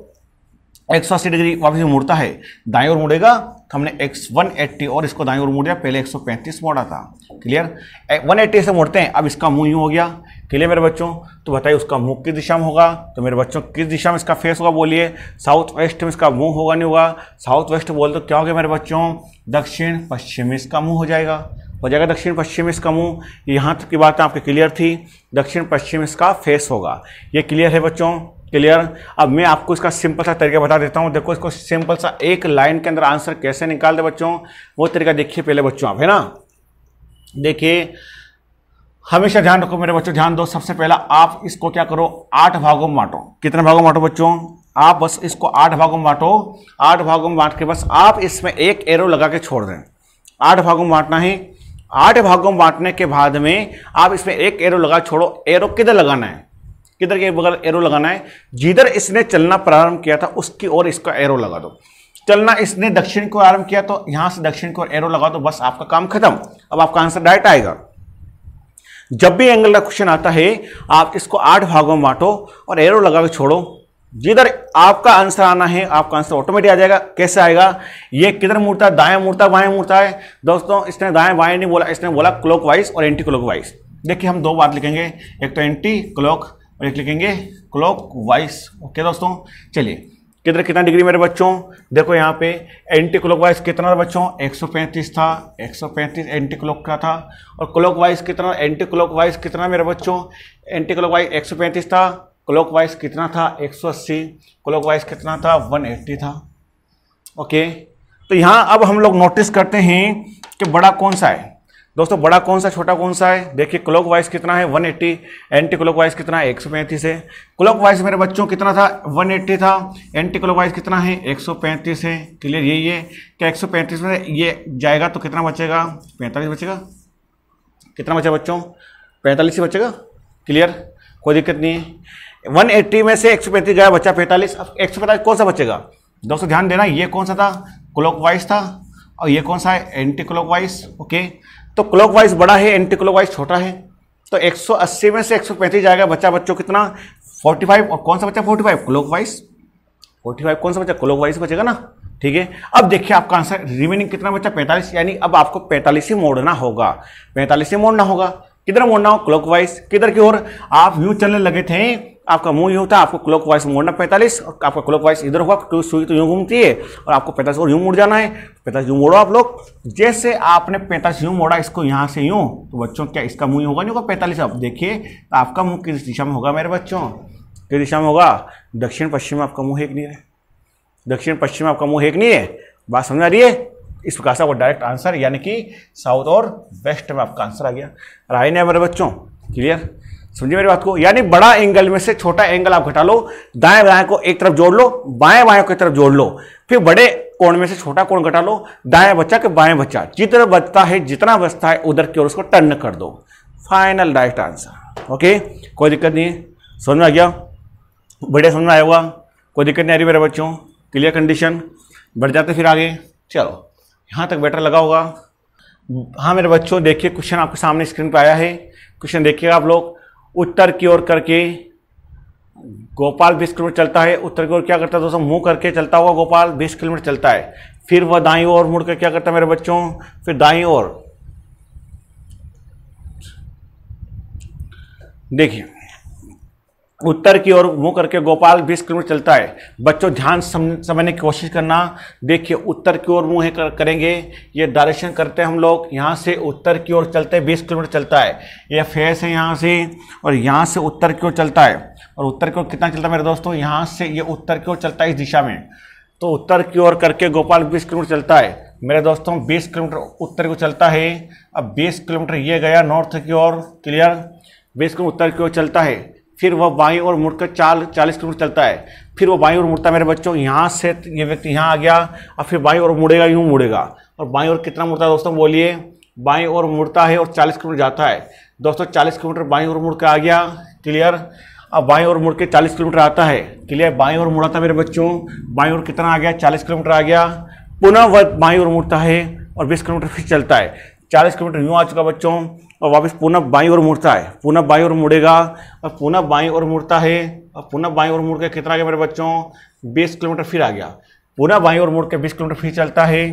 180 डिग्री वापस मुड़ता है, दाएं ओर मुड़ेगा, तो हमने 180 और इसको दाएं ओर मुड़ दिया, पहले 135 मोड़ा था। क्लियर, 180 से मुड़ते हैं, अब इसका मुंह यूं हो गया। क्लियर मेरे बच्चों, तो बताइए उसका मुंह किस दिशा में होगा, तो मेरे बच्चों किस दिशा में इसका फेस होगा, बोलिए, साउथ वेस्ट में इसका मुंह होगा, नहीं होगा, साउथ वेस्ट बोल तो क्या हो गया मेरे बच्चों, दक्षिण पश्चिम में इसका मुंह हो जाएगा, दक्षिण पश्चिम इसका मुंह। यहाँ तक की बात आपकी क्लियर थी, दक्षिण पश्चिम इसका फेस होगा। ये क्लियर है बच्चों, क्लियर। अब मैं आपको इसका सिंपल सा तरीका बता देता हूँ। देखो इसको सिंपल सा एक लाइन के अंदर आंसर कैसे निकालते बच्चों, वो तरीका देखिए पहले बच्चों आप, है ना। देखिए हमेशा ध्यान रखो मेरे बच्चों, ध्यान दो। सबसे पहला आप इसको क्या करो, 8 भागों में बांटो। कितने भागों में बांटो बच्चों, आप बस इसको 8 भागों में बांटो। 8 भागों में बांट के बस आप इसमें एक एरो लगा के छोड़ दें। 8 भागों में बांटना है। 8 भागों में बांटने के बाद में आप इसमें एक एरो लगा छोड़ो। एरो किधर लगाना है, किधर के बगल एरो लगाना है, जिधर इसने चलना प्रारंभ किया था उसकी ओर इसका एरो लगा दो। चलना इसने दक्षिण को आरंभ किया तो यहां से दक्षिण को एरो लगा दो, बस आपका काम खत्म। अब आपका आंसर डायरेक्ट आएगा। जब भी एंगल का क्वेश्चन आता है आप इसको 8 भागों में बांटो और एरो लगा के छोड़ो। जिधर आपका आंसर आना है आपका आंसर ऑटोमेटिक आ जाएगा। कैसे आएगा, ये किधर मुड़ता है, दाएं मुड़ता है बाएं मुड़ता है। दोस्तों इसने दाएं बाएं नहीं बोला, इसने बोला क्लॉकवाइज और एंटी क्लॉकवाइज। देखिए हम दो बात लिखेंगे, एक तो एंटी क्लॉक और एक लिखेंगे क्लॉकवाइज। ओके दोस्तों, चलिए किधर कितना डिग्री मेरे बच्चों, देखो यहाँ पे एंटी क्लॉकवाइज कितना था बच्चों, 135 था, 135 एंटी क्लॉक का था। और क्लॉकवाइज कितना, एंटी क्लॉकवाइज कितना मेरे बच्चों, एंटी क्लॉकवाइज 135 था, क्लॉकवाइज कितना था 180, क्लॉकवाइज कितना था 180 था। ओके, तो यहाँ अब हम लोग नोटिस करते हैं कि बड़ा कौन सा है दोस्तों, बड़ा कौन सा छोटा कौन सा है। देखिए क्लॉकवाइज कितना है 180, एंटी क्लॉकवाइज कितना है 135 है। क्लॉकवाइज मेरे बच्चों कितना था 180 था, एंटी क्लॉकवाइज कितना है 135 है। क्लियर, यही है क्या 135 में ये जाएगा तो कितना बचेगा 45 बचेगा। कितना बचा बच्चों 45 ही बचेगा। क्लियर, कोई दिक्कत नहीं है। 180 में से 135 गया, बचा 45। अब 145 कौन सा बचेगा दोस्तों, ध्यान देना, ये कौन सा था क्लॉकवाइज था और ये कौन सा है एंटी क्लॉकवाइज। ओके, तो क्लॉकवाइज बड़ा है, एंटी क्लॉकवाइज छोटा है, तो 180 में से 135 जाएगा, बच्चा बच्चों कितना 45। और कौन सा बच्चा 45 क्लॉकवाइज, 45 कौन सा बच्चा क्लॉकवाइज बचेगा ना। ठीक है, अब देखिए आपका आंसर रिमेनिंग कितना बचा 45, यानी अब आपको 45 ही मोड़ना होगा, 45 ही मोड़ना होगा। किधर मोड़ना हो क्लॉकवाइज, किधर की ओर, आप यूं चलने लगे थे, आपका मुंह यूं था, आपको क्लॉकवाइज मोड़ना 45, और आपका क्लॉकवाइज इधर हुआ क्योंकि सुई तो यूं घूमती है और आपको 45 और यूं मुड़ जाना है। 45 यूं मोड़ो आप लोग, जैसे आपने 45 यूं मोड़ा इसको यहाँ से यूं, तो बच्चों क्या इसका मुंह होगा नहीं होगा 45। अब देखिए तो आपका मुंह किस दिशा में होगा मेरे बच्चों, किस दिशा में होगा, दक्षिण पश्चिम में आपका मुंह एक नहीं है, दक्षिण पश्चिम में आपका मुंह एक नहीं है। बात समझ आ रही है। इस प्रकार से वो डायरेक्ट आंसर यानी कि साउथ और वेस्ट में आपका आंसर आ गया। राय नहीं मेरे बच्चों, क्लियर, समझिए मेरी बात को। यानी बड़ा एंगल में से छोटा एंगल आप घटा लो, दाएं बाएं को एक तरफ जोड़ लो, बाएं बाएं को एक तरफ जोड़ लो, फिर बड़े कोण में से छोटा कोण घटा लो, दाएं बचा के बाएं बचा, जितना बचता है जितना बचता है उधर की ओर उसको टर्न कर दो। Final direct answer. ओके, कोई दिक्कत नहीं है, समझ में आ गया, बढ़िया समझ में आया होगा, कोई दिक्कत नहीं आ रही मेरे बच्चों। क्लियर कंडीशन, बढ़ जाते फिर आगे। चलो यहाँ तक बेटर लगा होगा। हाँ मेरे बच्चों, देखिए क्वेश्चन आपके सामने स्क्रीन पर आया है। क्वेश्चन देखिएगा आप लोग, उत्तर की ओर करके गोपाल 20 किलोमीटर चलता है। उत्तर की ओर क्या करता है दोस्तों, मुंह करके चलता हुआ गोपाल 20 किलोमीटर चलता है। फिर वह दाईं ओर मुड़ कर क्या करता है मेरे बच्चों, फिर दाईं ओर देखिए उत्तर की ओर मुंह करके गोपाल 20 किलोमीटर चलता है। बच्चों ध्यान समझने की कोशिश करना। देखिए उत्तर की ओर मुंह करेंगे, ये डायरेक्शन करते हैं हम लोग, यहाँ से उत्तर की ओर चलते हैं 20 किलोमीटर चलता है। ये फेस है यहाँ से, और यहाँ से उत्तर की ओर चलता है। और उत्तर की ओर कितना चलता है मेरे दोस्तों, यहाँ से ये उत्तर की ओर चलता है इस दिशा में। तो उत्तर की ओर करके गोपाल 20 किलोमीटर चलता है मेरे दोस्तों, 20 किलोमीटर उत्तर को चलता है। अब 20 किलोमीटर ये गया नॉर्थ की ओर। क्लियर, 20 किलोमीटर उत्तर की ओर चलता है। फिर वह बाईं ओर मुड़कर 40 किलोमीटर चलता है। फिर वो बाईं ओर मुड़ता है मेरे बच्चों, यहाँ से ये व्यक्ति यहाँ आ गया, और फिर बाईं ओर मुड़ेगा, यूँ मुड़ेगा। और बाईं ओर कितना मुड़ता है दोस्तों, बोलिए, बाईं ओर मुड़ता है और 40 किलोमीटर जाता है दोस्तों। 40 किलोमीटर बाईं ओर मुड़ के आ गया। क्लियर, अब बाईं ओर मुड़ के 40 किलोमीटर आता है। क्लियर, बाईं ओर मुड़ा था मेरे बच्चों, बाईं ओर कितना आ गया 40 किलोमीटर आ गया। पुनः वह बाईं ओर मुड़ता है और 20 किलोमीटर फिर चलता है। 40 किलोमीटर यूँ आ चुका बच्चों, और वापस पुनः बाईं ओर मुड़ता है, पुनः बाईं ओर मुड़ेगा, और पुनः बाईं ओर मुड़ता है, और पुनः बाईं ओर मुड़ के कितना आ गया मेरे बच्चों, 20 किलोमीटर फिर आ गया। पुनः बाईं ओर मुड़ के 20 किलोमीटर फिर चलता है।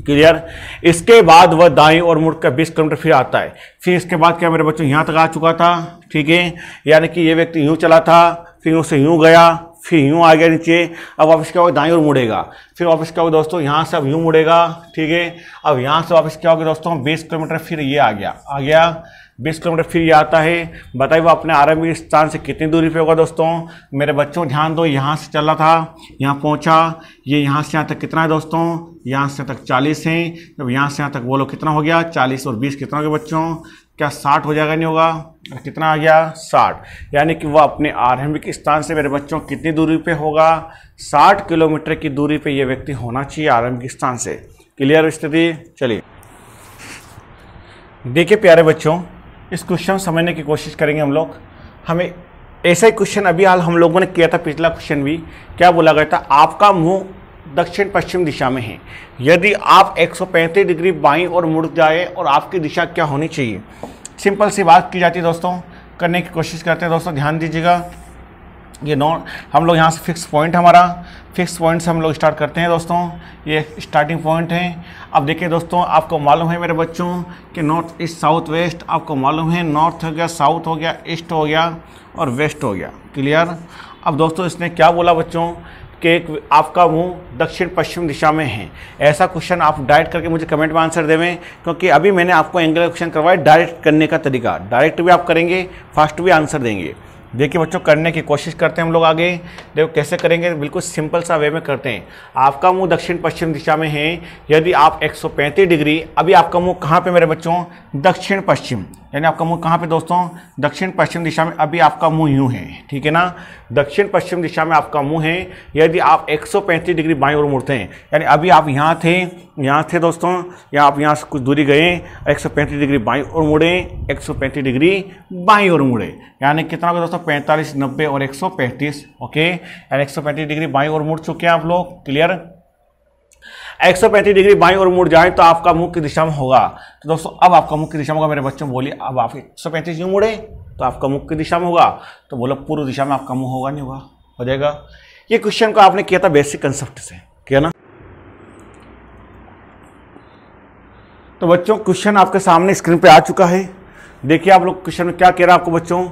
क्लियर, इसके बाद वह दाईं ओर मुड़ कर 20 किलोमीटर फिर आता है। फिर इसके बाद क्या मेरे बच्चों, यहाँ तक आ चुका था। ठीक है, यानी कि ये व्यक्ति यूँ चला था, फिर उससे यूँ गया, फिर यूँ आ गया नीचे। अब वापस क्या होगा, दाईं ओर मुड़ेगा। फिर वापस क्या होगा दोस्तों, यहाँ से अब यूँ मुड़ेगा। ठीक है, अब यहाँ से वापस क्या होगा दोस्तों, 20 किलोमीटर फिर ये आ गया 20 किलोमीटर फिर ये आता है। बताइए वो अपने आरंभिक स्थान से कितनी दूरी पे होगा दोस्तों। मेरे बच्चों ध्यान दो, यहाँ से चला था, यहाँ पहुँचा, ये यहाँ से यहाँ तक कितना है दोस्तों, यहाँ से तक 40 है। जब यहाँ से यहाँ तक बोलो कितना हो गया, 40 और 20 कितना हो गया बच्चों, क्या 60 हो जाएगा, नहीं होगा, कितना आ गया 60। यानी कि वह अपने आरंभिक स्थान से मेरे बच्चों कितनी दूरी पे होगा, 60 किलोमीटर की दूरी पे ये व्यक्ति होना चाहिए आरंभिक स्थान से। क्लियर स्थिति। चलिए देखिए प्यारे बच्चों, इस क्वेश्चन समझने की कोशिश करेंगे हम लोग। हमें ऐसा ही क्वेश्चन अभी हाल हम लोगों ने किया था, पिछला क्वेश्चन भी क्या बोला गया था, आपका मुंह दक्षिण पश्चिम दिशा में है, यदि आप 135 डिग्री बाईं ओर मुड़ जाए और आपकी दिशा क्या होनी चाहिए। सिंपल सी बात की जाती है दोस्तों, करने की कोशिश करते हैं दोस्तों। ध्यान दीजिएगा, ये हम लोग यहाँ से फिक्स पॉइंट, हमारा फिक्स पॉइंट से हम लोग स्टार्ट करते हैं दोस्तों। ये स्टार्टिंग पॉइंट है। अब देखिए दोस्तों, आपको मालूम है मेरे बच्चों कि नॉर्थ ईस्ट साउथ वेस्ट, आपको मालूम है नॉर्थ हो गया, साउथ हो गया, ईस्ट हो गया और वेस्ट हो गया। क्लियर। अब दोस्तों इसने क्या बोला बच्चों, कि आपका मुंह दक्षिण पश्चिम दिशा में है। ऐसा क्वेश्चन आप डायरेक्ट करके मुझे कमेंट में आंसर देवें, क्योंकि अभी मैंने आपको एंगल का क्वेश्चन करवाया डायरेक्ट करने का तरीका। डायरेक्ट भी आप करेंगे, फास्ट भी आंसर देंगे। देखिए बच्चों, करने की कोशिश करते हैं हम लोग आगे। देखो कैसे करेंगे, बिल्कुल सिंपल सा वे में करते हैं। आपका मुंह दक्षिण पश्चिम दिशा में है। यदि आप 135 डिग्री, अभी आपका मुंह कहाँ पे मेरे बच्चों, दक्षिण पश्चिम, यानी आपका मुंह कहाँ पे दोस्तों, दक्षिण पश्चिम दिशा में। अभी आपका मुंह यूं है, ठीक है ना, दक्षिण पश्चिम दिशा में आपका मुंह है। यदि आप 135 डिग्री बाईं ओर मुड़ते हैं, यानी अभी आप यहाँ थे दोस्तों, या आप यहाँ से कुछ दूरी गए, 135 डिग्री बाईं ओर मुड़े, 135 डिग्री बाईं ओर मुड़े, यानी कितना होगा दोस्तों, 45, 90 और 135। ओके, यानी 135 डिग्री बाईं ओर मुड़ चुके हैं आप लोग। क्लियर, 135 डिग्री बाईं ओर मुड़ जाए तो आपका मुंह की दिशा में होगा। तो दोस्तों अब आपका मुंह की दिशा में होगा मेरे बच्चों, बोलिए। अब आप 135 यूं मुड़े तो आपका मुंह की दिशा में होगा, तो बोलो पूर्व दिशा में आपका मुंह होगा, नहीं होगा, हो जाएगा। ये क्वेश्चन को आपने किया था बेसिक कंसेप्ट से, किया ना। तो बच्चों क्वेश्चन आपके सामने स्क्रीन पे आ चुका है। देखिए आप लोग क्वेश्चन में क्या कह रहा है आपको बच्चों,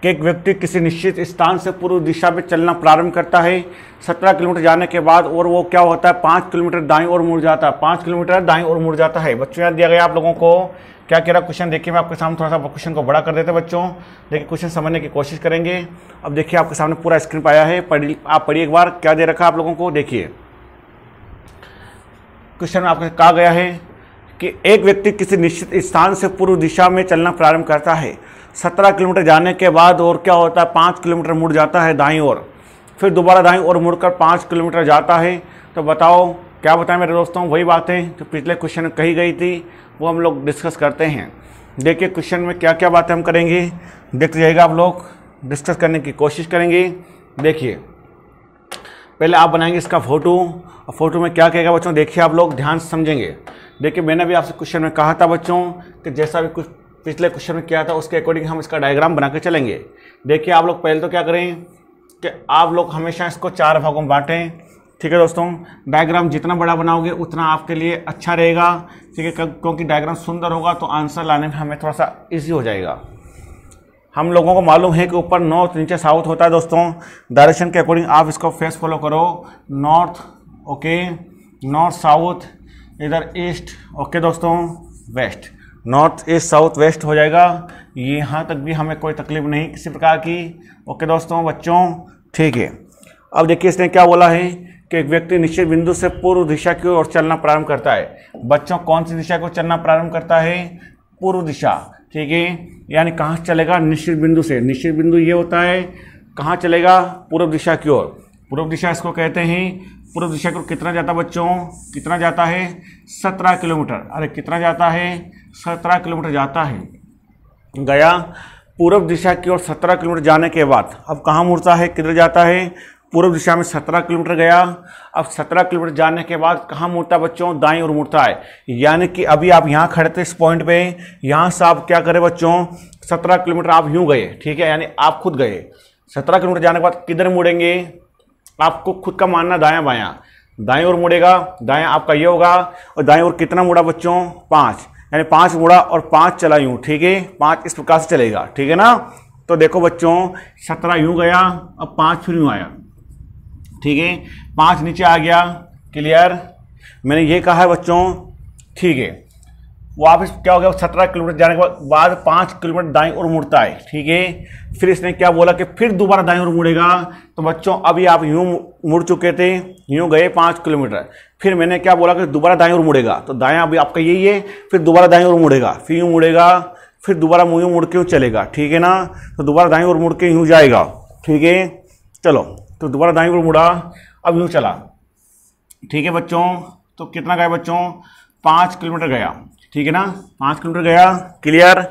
कि एक व्यक्ति किसी निश्चित स्थान से पूर्व दिशा में चलना प्रारंभ करता है 17 किलोमीटर जाने के बाद, और वो क्या होता है, 5 किलोमीटर दाईं ओर मुड़ जाता है, 5 किलोमीटर दाईं ओर मुड़ जाता है। बच्चों याद दिया गया आप लोगों को, क्या कह रहा क्वेश्चन। देखिए मैं आपके सामने थोड़ा सा क्वेश्चन को बड़ा कर देते हैं बच्चों। देखिए क्वेश्चन समझने की कोशिश करेंगे। अब देखिए आपके सामने पूरा स्क्रीन पर आया है, आप पढ़िए एक बार, क्या दे रखा है आप लोगों को। देखिए क्वेश्चन में आपको कहा गया है कि एक व्यक्ति किसी निश्चित स्थान से पूर्व दिशा में चलना प्रारंभ करता है 17 किलोमीटर जाने के बाद, और क्या होता है, 5 किलोमीटर मुड़ जाता है दाईं ओर, फिर दोबारा दाईं ओर मुड़कर 5 किलोमीटर जाता है। तो बताओ क्या बताएं मेरे दोस्तों, वही बातें जो पिछले क्वेश्चन में कही गई थी वो हम लोग डिस्कस करते हैं। देखिए क्वेश्चन में क्या क्या बातें हम करेंगे, देखते जाइएगा आप लोग, डिस्कस करने की कोशिश करेंगे। देखिए पहले आप बनाएंगे इसका फोटो, और फोटो में क्या कहेगा बच्चों, देखिए आप लोग ध्यान से समझेंगे। देखिए मैंने भी आपसे क्वेश्चन में कहा था बच्चों कि जैसा भी कुछ पिछले क्वेश्चन में किया था उसके अकॉर्डिंग हम इसका डायग्राम बना के चलेंगे। देखिए आप लोग पहले तो क्या करें कि आप लोग हमेशा इसको 4 भागों में बांटें, ठीक है दोस्तों। डायग्राम जितना बड़ा बनाओगे उतना आपके लिए अच्छा रहेगा, ठीक है, क्योंकि डायग्राम सुंदर होगा तो आंसर लाने में हमें थोड़ा सा ईजी हो जाएगा। हम लोगों को मालूम है कि ऊपर नॉर्थ नीचे साउथ होता है दोस्तों, डायरेक्शन के अकॉर्डिंग आप इसको फेस फॉलो करो, नॉर्थ, ओके, नॉर्थ साउथ, इधर ईस्ट, ओके दोस्तों, west, north east south west हो जाएगा। यहाँ तक भी हमें कोई तकलीफ नहीं किसी प्रकार की, ओके दोस्तों बच्चों, ठीक है। अब देखिए इसने क्या बोला है कि एक व्यक्ति निश्चित बिंदु से पूर्व दिशा की ओर चलना प्रारंभ करता है। बच्चों कौन सी दिशा को चलना प्रारंभ करता है, पूर्व दिशा, ठीक है, यानी कहाँ से चलेगा, निश्चित बिंदु से। निश्चित बिंदु ये होता है कहाँ चलेगा, पूर्व दिशा की ओर। पूर्व दिशा इसको कहते हैं। पूर्व दिशा की ओर कितना जाता है बच्चों, कितना जाता है, 17 किलोमीटर। अरे कितना जाता है, 17 किलोमीटर जाता है, गया पूर्व दिशा की ओर 17 किलोमीटर जाने के बाद अब कहाँ मुड़ता है, किधर जाता है, पूर्व दिशा में 17 किलोमीटर गया। अब 17 किलोमीटर जाने के बाद कहाँ मुड़ता है बच्चों, दाईं ओर मुड़ता है। यानी कि अभी आप यहाँ खड़े थे इस पॉइंट पे, यहाँ से आप क्या करें बच्चों, 17 किलोमीटर आप यूँ गए, ठीक है, यानी आप खुद गए। 17 किलोमीटर जाने के बाद किधर मुड़ेंगे, आपको खुद का मानना दायां बायां, दाएं ओर मुड़ेगा, दायां आपका ये होगा, और दाएं ओर कितना मुड़ा बच्चों, 5, यानी 5 मुड़ा और 5 चला यूं, ठीक है, 5 इस प्रकार से चलेगा, ठीक है ना। तो देखो बच्चों 17 यूं गया, अब 5 फिर यूं आया, ठीक है, 5 नीचे आ गया, क्लियर, मैंने ये कहा है बच्चों, ठीक है। वापस क्या हो गया, 17 किलोमीटर जाने के बाद 5 किलोमीटर दाईं ओर मुड़ता है, ठीक है। फिर इसने क्या बोला कि फिर दोबारा दाईं ओर मुड़ेगा। तो बच्चों अभी आप यूं मुड़ चुके थे, यूं गए 5 किलोमीटर, फिर मैंने क्या बोला कि दोबारा दाईं ओर मुड़ेगा। तो दायां अभी आपका यही है, फिर दोबारा दाईं ओर मुड़ेगा, फिर यूं मुड़ेगा, फिर दोबारा यूं मुड़ के यूं चलेगा, ठीक है ना। तो दोबारा दाईं ओर मुड़ के यूं जाएगा, ठीक है, चलो, तो दोबारा दाईं ओर मुड़ा, अब यूं चला, ठीक है बच्चों। तो कितना गया बच्चों, 5 किलोमीटर गया, ठीक है ना, 5 किलोमीटर गया, क्लियर।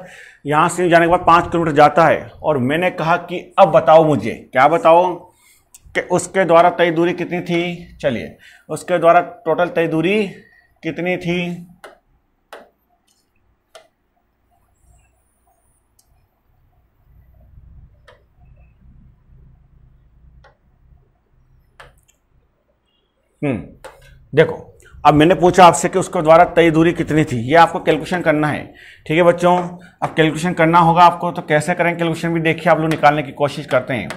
यहाँ से जाने के बाद 5 किलोमीटर जाता है, और मैंने कहा कि अब बताओ मुझे, क्या बताओ कि उसके द्वारा तय दूरी कितनी थी। चलिए, उसके द्वारा टोटल तय दूरी कितनी थी, देखो अब मैंने पूछा आपसे कि उसके द्वारा तय दूरी कितनी थी, ये आपको कैलकुलेशन करना है, ठीक है बच्चों। अब कैलकुलेशन करना होगा आपको, तो कैसे करें कैलकुलेशन भी देखिए आप लोग निकालने की कोशिश करते हैं।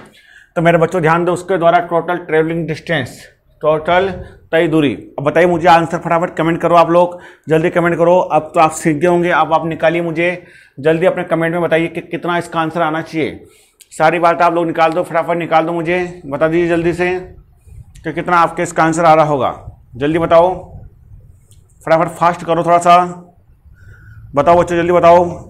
तो मेरे बच्चों ध्यान दो, उसके द्वारा टोटल ट्रेवलिंग डिस्टेंस, टोटल तय दूरी। अब बताइए मुझे आंसर, फटाफट कमेंट करो आप लोग, जल्दी कमेंट करो। अब तो आप सीख गए होंगे, अब आप निकालिए, मुझे जल्दी अपने कमेंट में बताइए कि कितना इसका आंसर आना चाहिए। सारी बात आप लोग निकाल दो, फटाफट निकाल दो, मुझे बता दीजिए जल्दी से कि कितना आपके इसका आंसर आ रहा होगा। जल्दी बताओ, फटाफट फास्ट करो थोड़ा सा, बताओ बच्चों जल्दी बताओ।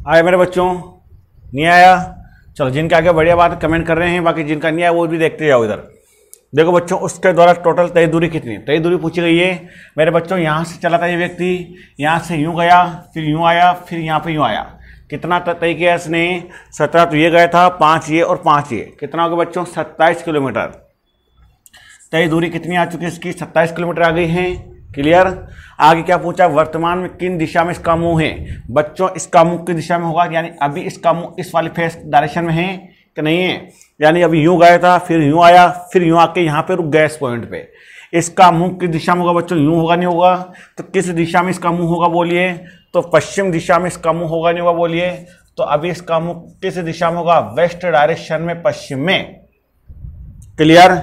आया मेरे बच्चों? नहीं आया? चलो, जिनके आगे बढ़िया बात कमेंट कर रहे हैं, बाकी जिनका नहीं आया वो भी देखते जाओ इधर। देखो बच्चों, उसके द्वारा टोटल तय दूरी कितनी, तय दूरी पूछी गई है मेरे बच्चों। यहाँ से चला था ये व्यक्ति, यहाँ से यूँ गया, फिर यूँ आया, फिर यहाँ पे यूँ आया। कितना तय किया इसने? 17 तो ये गया था, 5 ये और 5 ये, कितना हो गया बच्चों? 27 किलोमीटर। तय दूरी कितनी आ चुकी है इसकी? 27 किलोमीटर आ गई है। क्लियर? आगे क्या पूछा? वर्तमान में किन दिशा में इसका मुंह है? बच्चों इसका मुंह किस दिशा में होगा? यानी अभी इसका मुंह इस वाली फेस डायरेक्शन में है कि नहीं है? यानी अभी यूं गया था, फिर यूं आया, फिर यूं आके यहाँ पे रुक गया इस पॉइंट पे। इसका मुंह किस दिशा में होगा बच्चों? यूं होगा नहीं होगा? तो किस दिशा में इसका मुंह होगा बोलिए? तो पश्चिम दिशा में इसका मुंह होगा नहीं होगा बोलिए? तो अभी इसका मुंह किस दिशा में होगा? वेस्ट डायरेक्शन में, पश्चिम में। क्लियर?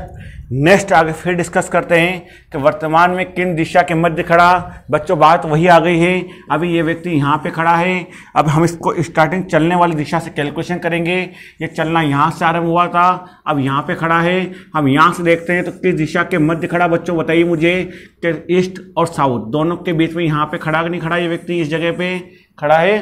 नेक्स्ट आगे फिर डिस्कस करते हैं कि वर्तमान में किन दिशा के मध्य खड़ा। बच्चों बात वही आ गई है, अभी ये व्यक्ति यहाँ पे खड़ा है। अब हम इसको स्टार्टिंग चलने वाली दिशा से कैलकुलेशन करेंगे। ये चलना यहाँ से आरंभ हुआ था, अब यहाँ पे खड़ा है। हम यहाँ से देखते हैं तो किस दिशा के मध्य खड़ा बच्चों, बताइए मुझे कि ईस्ट और साउथ दोनों के बीच में यहाँ पे खड़ा नहीं खड़ा? ये व्यक्ति इस जगह पे खड़ा है,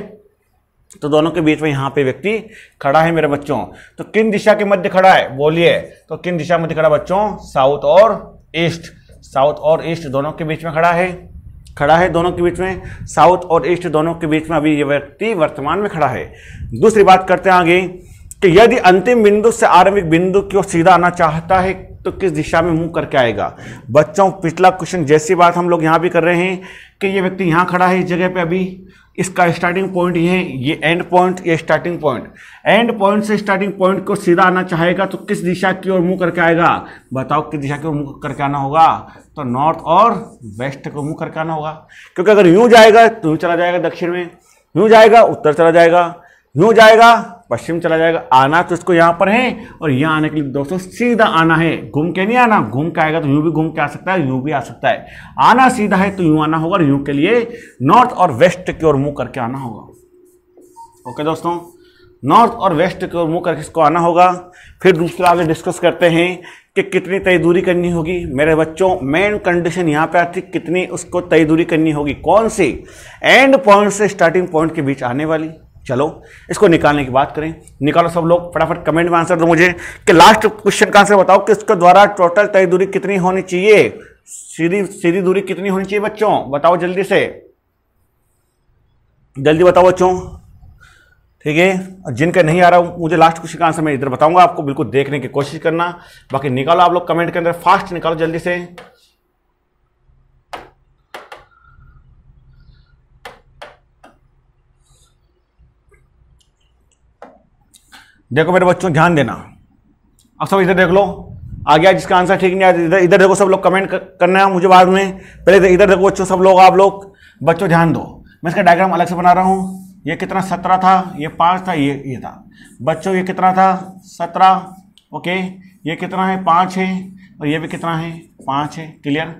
तो दोनों के बीच में यहाँ पे व्यक्ति खड़ा है मेरे बच्चों। तो किन दिशा के मध्य खड़ा है बोलिए? तो किन दिशा मध्य खड़ा बच्चों? साउथ और ईस्ट। साउथ और ईस्ट दोनों के बीच में खड़ा है, खड़ा है दोनों के बीच में, साउथ और ईस्ट दोनों के बीच में अभी ये व्यक्ति वर्तमान में खड़ा है। दूसरी बात करते हैं आगे कि यदि अंतिम बिंदु से आरंभिक बिंदु की ओर सीधा आना चाहता है तो किस दिशा में मुंह करके आएगा? बच्चों पिछला क्वेश्चन जैसी बात हम लोग यहाँ भी कर रहे हैं कि ये व्यक्ति यहाँ खड़ा है इस जगह पे, अभी इसका स्टार्टिंग पॉइंट ये है, ये एंड पॉइंट, ये स्टार्टिंग पॉइंट। एंड पॉइंट से स्टार्टिंग पॉइंट को सीधा आना चाहेगा तो किस दिशा की ओर मुंह करके आएगा? बताओ किस दिशा की ओर मुंह करके आना होगा? तो नॉर्थ और वेस्ट को मुंह करके आना होगा, क्योंकि अगर यूं जाएगा तो यूं चला जाएगा दक्षिण में, यूं जाएगा उत्तर चला जाएगा, यूं जाएगा पश्चिम चला जाएगा। आना तो इसको यहाँ पर है, और यहाँ आने के लिए दोस्तों सीधा आना है, घूम के नहीं आना। घूम के आएगा तो यूं भी घूम के आ सकता है, यूं भी आ सकता है। आना सीधा है तो यूं आना होगा, और यूं के लिए नॉर्थ और वेस्ट की ओर मुंह करके आना होगा। ओके दोस्तों, नॉर्थ और वेस्ट की ओर मुंह करके इसको आना होगा। फिर दूसरा आगे डिस्कस करते हैं कि कितनी तय दूरी करनी होगी मेरे बच्चों। मेन कंडीशन यहाँ पे आती, कितनी उसको तय दूरी करनी होगी, कौन सी? एंड पॉइंट से स्टार्टिंग पॉइंट के बीच आने वाली। चलो इसको निकालने की बात करें, निकालो सब लोग, फटाफट कमेंट में आंसर दो मुझे कि लास्ट क्वेश्चन का आंसर बताओ कि इसके द्वारा टोटल तय दूरी कितनी होनी चाहिए, सीधी दूरी कितनी होनी चाहिए बच्चों, बताओ जल्दी से, जल्दी बताओ बच्चों। ठीक है, जिनका नहीं आ रहा मुझे लास्ट क्वेश्चन का आंसर मैं इधर बताऊंगा आपको, बिल्कुल देखने की कोशिश करना। बाकी निकालो आप लोग कमेंट के अंदर, फास्ट निकालो जल्दी से। देखो मेरे बच्चों ध्यान देना, अब सब इधर देख लो, आ गया जिसका आंसर ठीक नहीं आया इधर देखो, सब लोग कमेंट करना है मुझे बाद में, पहले इधर देखो बच्चों, सब लोग आप लोग बच्चों ध्यान दो। मैं इसका डायग्राम अलग से बना रहा हूँ। ये कितना 17 था, ये 5 था, ये था बच्चों, ये कितना था 17। ओके, ये कितना है 5 है, और ये भी कितना है 5 है। क्लियर?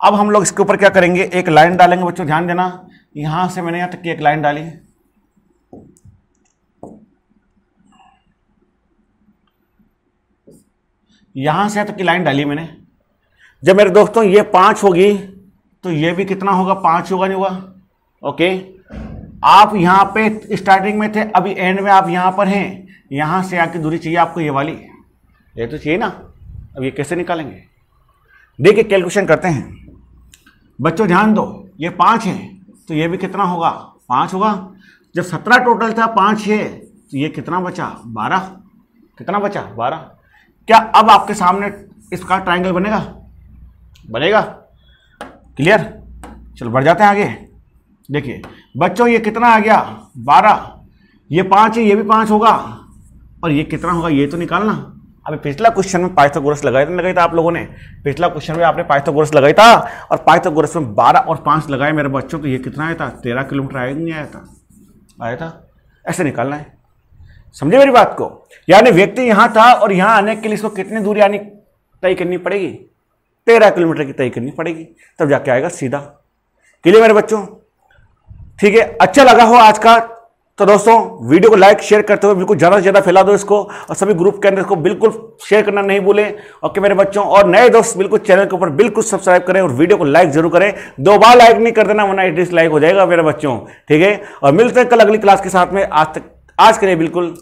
अब हम लोग इसके ऊपर क्या करेंगे, एक लाइन डालेंगे बच्चों, ध्यान देना। यहाँ से मैंने यहाँ तक की एक लाइन डाली, यहां से तक की लाइन डाली मैंने। जब मेरे दोस्तों ये 5 होगी तो ये भी कितना होगा, 5 होगा नहीं होगा? ओके, आप यहां पे स्टार्टिंग में थे, अभी एंड में आप यहां पर हैं, यहां से आके दूरी चाहिए आपको ये वाली, ये तो चाहिए ना। अब ये कैसे निकालेंगे, देखिए कैलकुलेशन करते हैं बच्चों, ध्यान दो। ये 5 है तो ये भी कितना होगा, 5 होगा। जब 17 टोटल था, 5 है तो ये कितना बचा, 12। कितना बचा, 12। क्या अब आपके सामने इसका ट्रायंगल बनेगा, बनेगा? क्लियर? चलो बढ़ जाते हैं आगे। देखिए बच्चों, ये कितना आ गया 12, ये 5 है, ये भी 5 होगा, और ये कितना होगा ये तो निकालना। अभी पिछला क्वेश्चन में पाइथागोरस लगाया था आप लोगों ने, पिछला क्वेश्चन में आपने पाइथागोरस लगाया था, और पाइथागोरस में 12 और 5 लगाए मेरे बच्चों, तो ये कितना आया था? 13 किलोमीटर आया नहीं आया था? आया था। ऐसे निकालना है, समझे मेरी बात को? यानी व्यक्ति यहां था और यहां आने के लिए इसको कितनी दूरी यानी तय करनी पड़ेगी? 13 किलोमीटर की तय करनी पड़ेगी, तब जाके आएगा सीधा। क्लियर मेरे बच्चों? ठीक है, अच्छा लगा हो आज का तो दोस्तों वीडियो को लाइक शेयर करते हुए बिल्कुल ज़्यादा से ज़्यादा फैला दो इसको, और सभी ग्रुप के अंदर इसको बिल्कुल शेयर करना नहीं भूलें। ओके मेरे बच्चों, और नए दोस्त बिल्कुल चैनल के ऊपर बिल्कुल सब्सक्राइब करें और वीडियो को लाइक जरूर करें। 2 बार लाइक नहीं कर देना वरना डिसलाइक हो जाएगा मेरे बच्चों, ठीक है? और मिलते हैं कल अगली क्लास के साथ में। आज के लिए बिल्कुल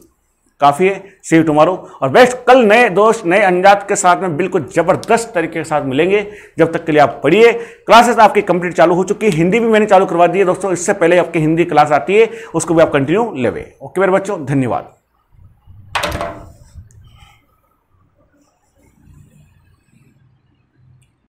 काफ़ी है। सी यू टुमारो, और बेस्ट कल नए दोस्त नए अंदाज के साथ में बिल्कुल ज़बरदस्त तरीके के साथ मिलेंगे। जब तक के लिए आप पढ़िए। क्लासेस आपकी कंप्लीट चालू हो चुकी है, हिंदी भी मैंने चालू करवा दी है दोस्तों, इससे पहले आपकी हिंदी क्लास आती है उसको भी आप कंटिन्यू लेवे। ओके मेरे बच्चों, धन्यवाद।